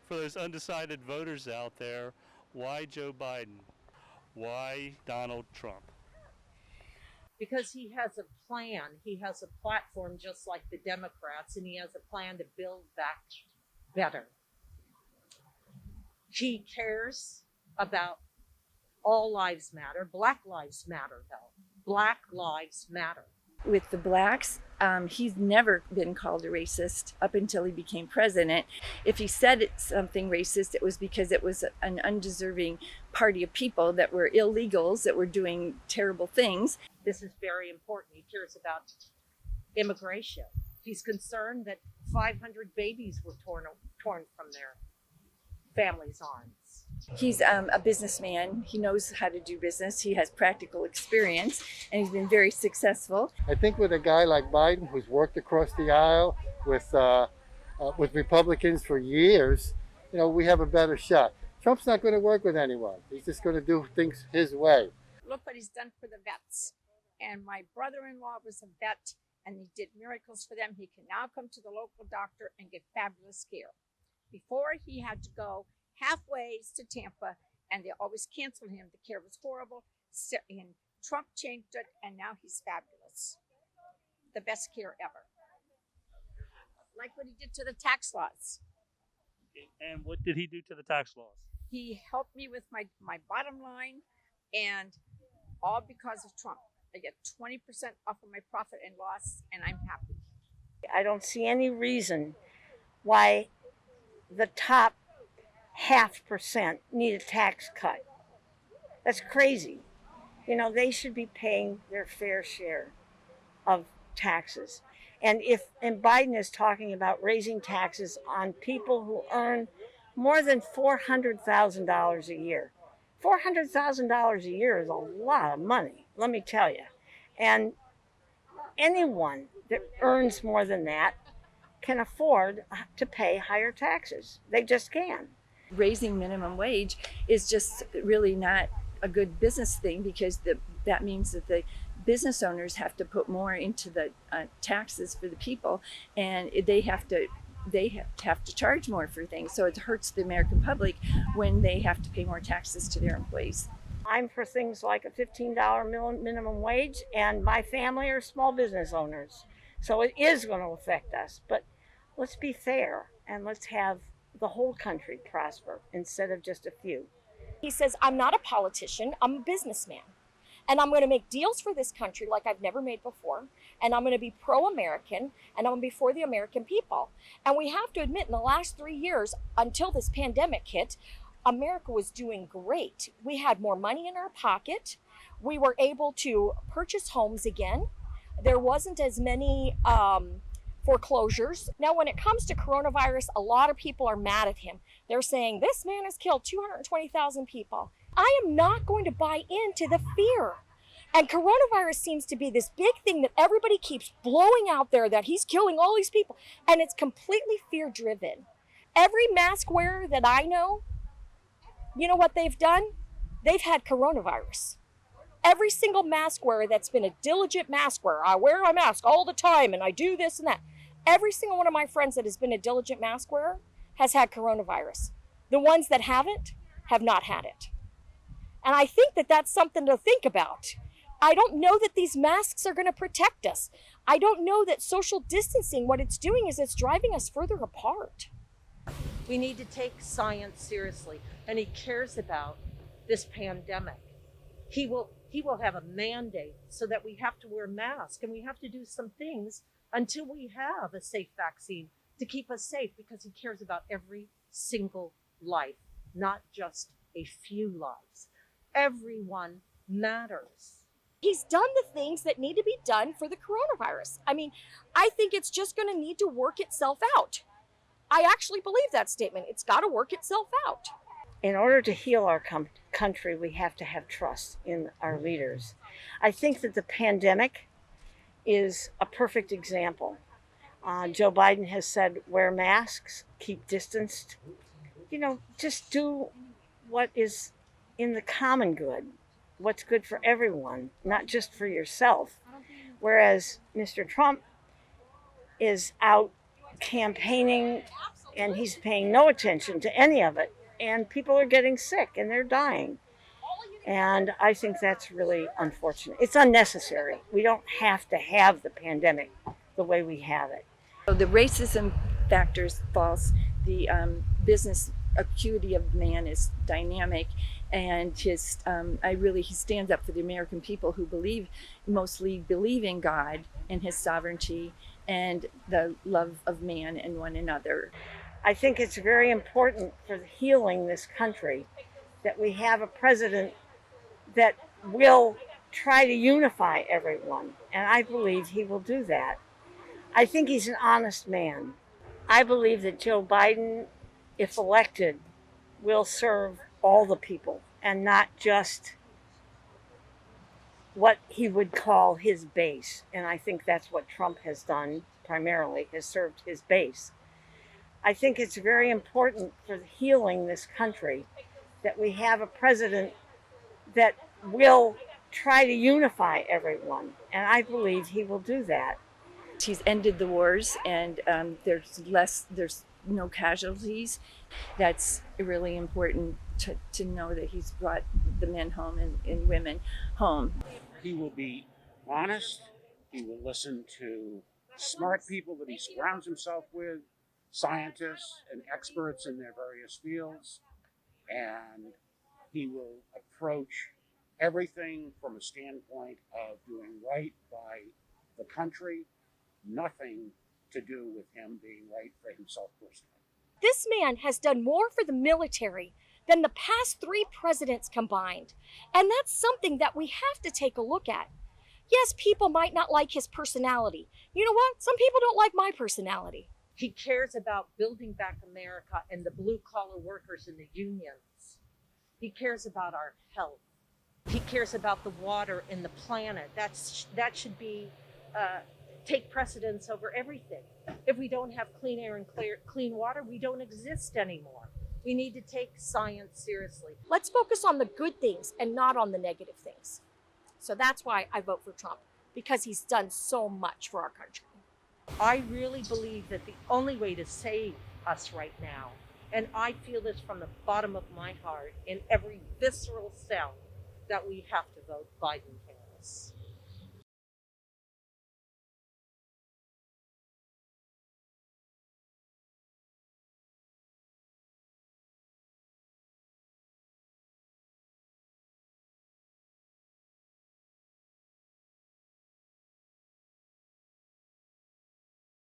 For those undecided voters out there, why Joe Biden? Why Donald Trump? Because he has a plan. He has a platform just like the Democrats, and he has a plan to build back better. He cares about all lives matter. Black lives matter, though. Black lives matter. With the blacks, he's never been called a racist up until he became president. If he said something racist, it was because it was an undeserving party of people that were illegals, that were doing terrible things. This is very important. He cares about immigration. He's concerned that 500 babies were torn from their families' arms. He's a businessman. He knows how to do business. He has practical experience, and he's been very successful. I think with a guy like Biden, who's worked across the aisle with Republicans for years, we have a better shot. Trump's not going to work with anyone. He's just going to do things his way. Look what he's done for the vets. And my brother-in-law was a vet, and he did miracles for them. He can now come to the local doctor and get fabulous care. Before, he had to go halfway to Tampa, and they always canceled him. The care was horrible. And Trump changed it, and now he's fabulous. The best care ever. Like what he did to the tax laws. And what did he do to the tax laws? He helped me with my bottom line, and all because of Trump. I get 20% off of my profit and loss, and I'm happy. I don't see any reason why the top 0.5% need a tax cut. That's crazy. They should be paying their fair share of taxes. And Biden is talking about raising taxes on people who earn more than $400,000 a year. $400,000 a year is a lot of money, let me tell you. And anyone that earns more than that can afford to pay higher taxes. They just can. Raising minimum wage is just really not a good business thing, because that means that the business owners have to put more into the taxes for the people, and they have to charge more for things. So it hurts the American public when they have to pay more taxes to their employees. I'm for things like a $15 minimum wage, and my family are small business owners. So it is going to affect us. But let's be fair, and let's have the whole country prosper instead of just a few. He says, I'm not a politician, I'm a businessman. And I'm going to make deals for this country like I've never made before. And I'm going to be pro-American, and I'm going to be for the American people. And we have to admit, in the last 3 years, until this pandemic hit, America was doing great. We had more money in our pocket. We were able to purchase homes again. There wasn't as many foreclosures. Now, when it comes to coronavirus, a lot of people are mad at him. They're saying, this man has killed 220,000 people. I am not going to buy into the fear. And coronavirus seems to be this big thing that everybody keeps blowing out there, that he's killing all these people. And it's completely fear-driven. Every mask wearer that I know, you know what they've done? They've had coronavirus. Every single mask wearer that's been a diligent mask wearer, I wear a mask all the time and I do this and that. Every single one of my friends that has been a diligent mask wearer has had coronavirus. The ones that haven't have not had it. And I think that that's something to think about. I don't know that these masks are going to protect us. I don't know that social distancing, what it's doing is it's driving us further apart. We need to take science seriously, and he cares about this pandemic. He will have a mandate so that we have to wear masks, and we have to do some things until we have a safe vaccine to keep us safe, because he cares about every single life, not just a few lives. Everyone matters. He's done the things that need to be done for the coronavirus. I mean, I think it's just going to need to work itself out. I actually believe that statement. It's got to work itself out. In order to heal our country, we have to have trust in our leaders. I think that the pandemic is a perfect example. Joe Biden has said, wear masks, keep distanced. Just do what is in the common good, what's good for everyone, not just for yourself. Whereas Mr. Trump is out campaigning and he's paying no attention to any of it. And people are getting sick and they're dying. And I think that's really unfortunate. It's unnecessary. We don't have to have the pandemic the way we have it. So the racism factor is false. The business acuity of man is dynamic, and he stands up for the American people who mostly believe in God and His sovereignty and the love of man and one another. I think it's very important for healing this country that we have a president that will try to unify everyone, and I believe he will do that. I think he's an honest man. I believe that Joe Biden, if elected, will serve all the people and not just what he would call his base. And I think that's what Trump has done primarily, has served his base. I think it's very important for healing this country that we have a president that will try to unify everyone, and I believe he will do that. He's ended the wars, and there's no casualties. That's really important to know that he's brought the men home and women home. He will be honest. He will listen to smart people that he surrounds himself with, scientists and experts in their various fields, and he will approach everything from a standpoint of doing right by the country, nothing to do with him being right for himself personally. This man has done more for the military than the past 3 presidents combined. And that's something that we have to take a look at. Yes, people might not like his personality. You know what? Some people don't like my personality. He cares about building back America and the blue collar workers and the unions. He cares about our health. He cares about the water and the planet. That should be take precedence over everything. If we don't have clean air and clean water, we don't exist anymore. We need to take science seriously. Let's focus on the good things and not on the negative things. So that's why I vote for Trump, because he's done so much for our country. I really believe that the only way to save us right now, and I feel this from the bottom of my heart in every visceral cell, that we have to vote Biden-Harris.